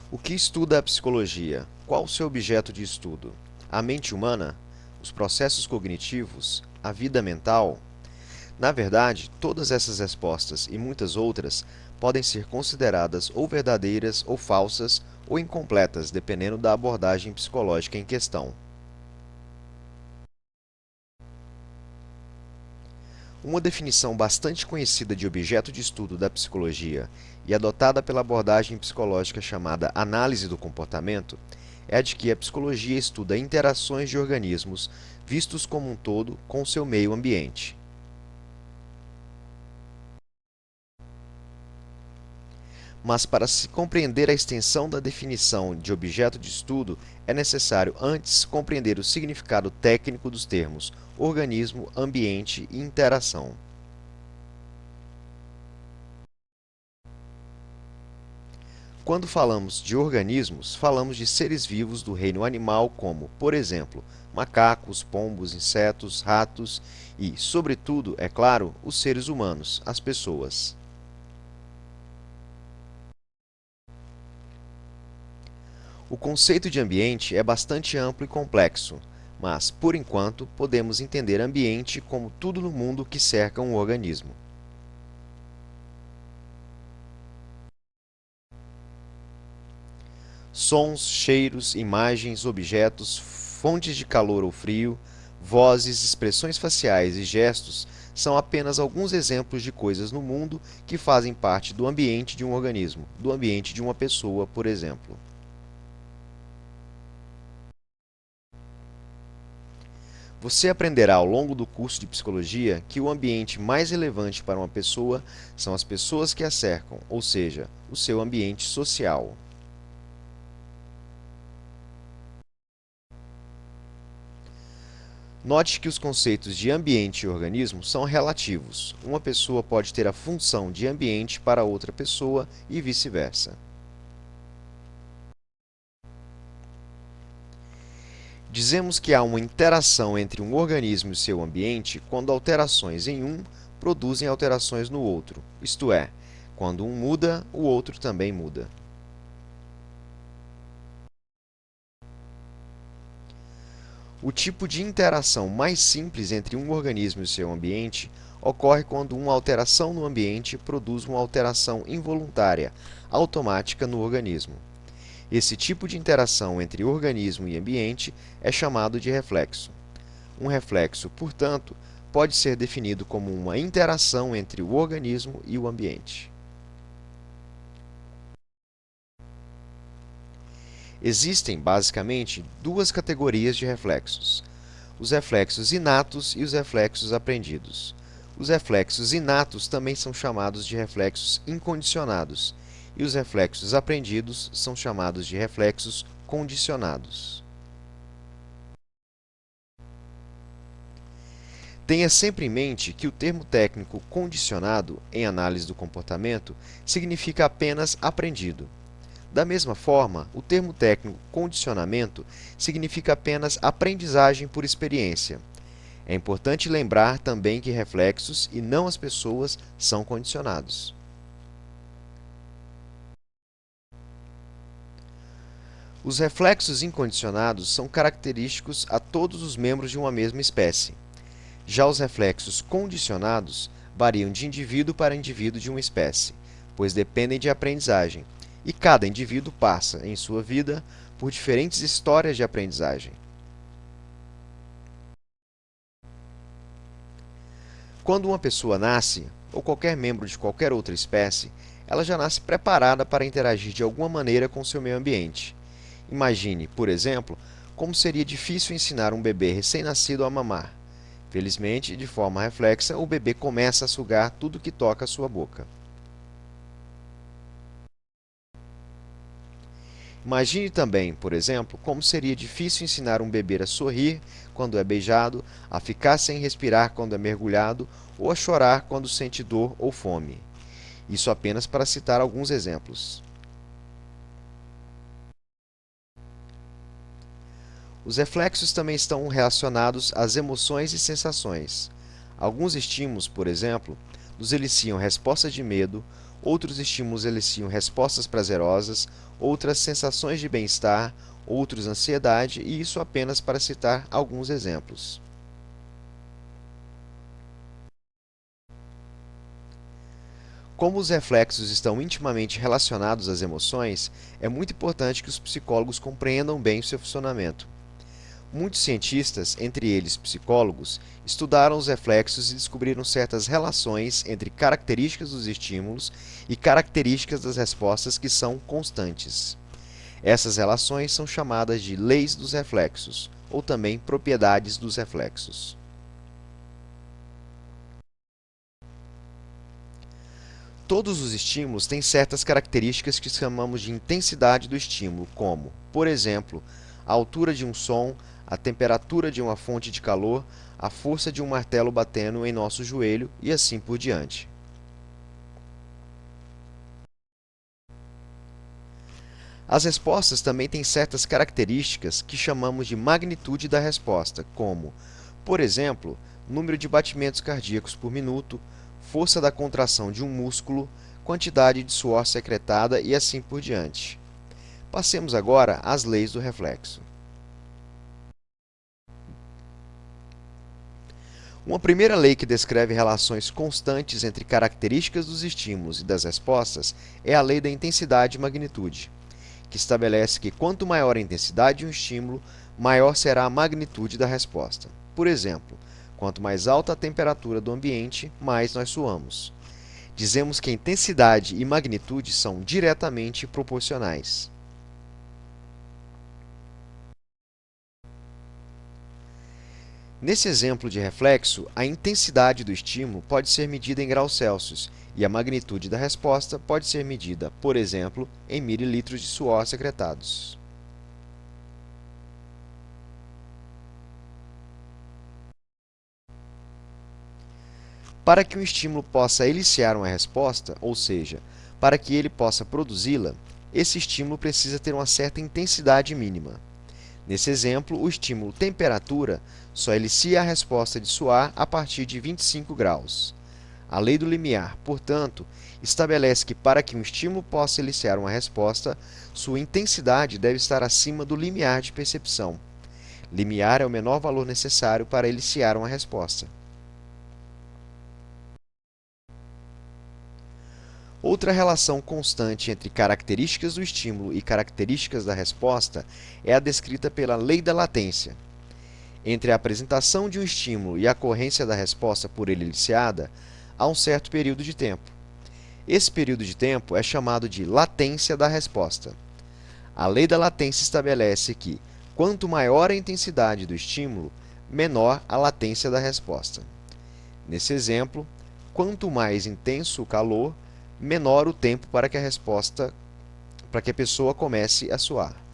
O que estuda a psicologia? Qual o seu objeto de estudo? A mente humana? Os processos cognitivos? A vida mental? Na verdade, todas essas respostas e muitas outras podem ser consideradas ou verdadeiras ou falsas ou incompletas, dependendo da abordagem psicológica em questão. Uma definição bastante conhecida de objeto de estudo da psicologia e adotada pela abordagem psicológica chamada análise do comportamento é a de que a psicologia estuda interações de organismos vistos como um todo com seu meio ambiente. Mas para se compreender a extensão da definição de objeto de estudo, é necessário antes compreender o significado técnico dos termos organismo, ambiente e interação. Quando falamos de organismos, falamos de seres vivos do reino animal como, por exemplo, macacos, pombos, insetos, ratos e, sobretudo, é claro, os seres humanos, as pessoas. O conceito de ambiente é bastante amplo e complexo, mas, por enquanto, podemos entender ambiente como tudo no mundo que cerca um organismo. Sons, cheiros, imagens, objetos, fontes de calor ou frio, vozes, expressões faciais e gestos são apenas alguns exemplos de coisas no mundo que fazem parte do ambiente de um organismo, do ambiente de uma pessoa, por exemplo. Você aprenderá ao longo do curso de psicologia que o ambiente mais relevante para uma pessoa são as pessoas que a cercam, ou seja, o seu ambiente social. Note que os conceitos de ambiente e organismo são relativos. Uma pessoa pode ter a função de ambiente para outra pessoa e vice-versa. Dizemos que há uma interação entre um organismo e seu ambiente quando alterações em um produzem alterações no outro, isto é, quando um muda, o outro também muda. O tipo de interação mais simples entre um organismo e seu ambiente ocorre quando uma alteração no ambiente produz uma alteração involuntária, automática no organismo. Esse tipo de interação entre organismo e ambiente é chamado de reflexo. Um reflexo, portanto, pode ser definido como uma interação entre o organismo e o ambiente. Existem, basicamente, duas categorias de reflexos: os reflexos inatos e os reflexos aprendidos. Os reflexos inatos também são chamados de reflexos incondicionados, e os reflexos aprendidos são chamados de reflexos condicionados. Tenha sempre em mente que o termo técnico condicionado, em análise do comportamento, significa apenas aprendido. Da mesma forma, o termo técnico condicionamento significa apenas aprendizagem por experiência. É importante lembrar também que reflexos, e não as pessoas, são condicionados. Os reflexos incondicionados são característicos a todos os membros de uma mesma espécie. Já os reflexos condicionados variam de indivíduo para indivíduo de uma espécie, pois dependem de aprendizagem, e cada indivíduo passa, em sua vida, por diferentes histórias de aprendizagem. Quando uma pessoa nasce, ou qualquer membro de qualquer outra espécie, ela já nasce preparada para interagir de alguma maneira com seu meio ambiente. Imagine, por exemplo, como seria difícil ensinar um bebê recém-nascido a mamar. Felizmente, de forma reflexa, o bebê começa a sugar tudo que toca a sua boca. Imagine também, por exemplo, como seria difícil ensinar um bebê a sorrir quando é beijado, a ficar sem respirar quando é mergulhado ou a chorar quando sente dor ou fome. Isso apenas para citar alguns exemplos. Os reflexos também estão relacionados às emoções e sensações. Alguns estímulos, por exemplo, nos eliciam respostas de medo, outros estímulos eliciam respostas prazerosas, outras sensações de bem-estar, outros ansiedade, e isso apenas para citar alguns exemplos. Como os reflexos estão intimamente relacionados às emoções, é muito importante que os psicólogos compreendam bem o seu funcionamento. Muitos cientistas, entre eles psicólogos, estudaram os reflexos e descobriram certas relações entre características dos estímulos e características das respostas que são constantes. Essas relações são chamadas de leis dos reflexos, ou também propriedades dos reflexos. Todos os estímulos têm certas características que chamamos de intensidade do estímulo, como, por exemplo, a altura de um som, a temperatura de uma fonte de calor, a força de um martelo batendo em nosso joelho e assim por diante. As respostas também têm certas características que chamamos de magnitude da resposta, como, por exemplo, número de batimentos cardíacos por minuto, força da contração de um músculo, quantidade de suor secretada e assim por diante. Passemos agora às leis do reflexo. Uma primeira lei que descreve relações constantes entre características dos estímulos e das respostas é a lei da intensidade e magnitude, que estabelece que quanto maior a intensidade de um estímulo, maior será a magnitude da resposta. Por exemplo, quanto mais alta a temperatura do ambiente, mais nós suamos. Dizemos que a intensidade e magnitude são diretamente proporcionais. Nesse exemplo de reflexo, a intensidade do estímulo pode ser medida em graus Celsius e a magnitude da resposta pode ser medida, por exemplo, em mililitros de suor secretados. Para que um estímulo possa eliciar uma resposta, ou seja, para que ele possa produzi-la, esse estímulo precisa ter uma certa intensidade mínima. Nesse exemplo, o estímulo temperatura só elicia a resposta de suar a partir de 25 graus. A lei do limiar, portanto, estabelece que para que um estímulo possa eliciar uma resposta, sua intensidade deve estar acima do limiar de percepção. Limiar é o menor valor necessário para eliciar uma resposta. Outra relação constante entre características do estímulo e características da resposta é a descrita pela lei da latência. Entre a apresentação de um estímulo e a ocorrência da resposta por ele eliciada, há um certo período de tempo. Esse período de tempo é chamado de latência da resposta. A lei da latência estabelece que, quanto maior a intensidade do estímulo, menor a latência da resposta. Nesse exemplo, quanto mais intenso o calor, menor o tempo para que a pessoa comece a suar.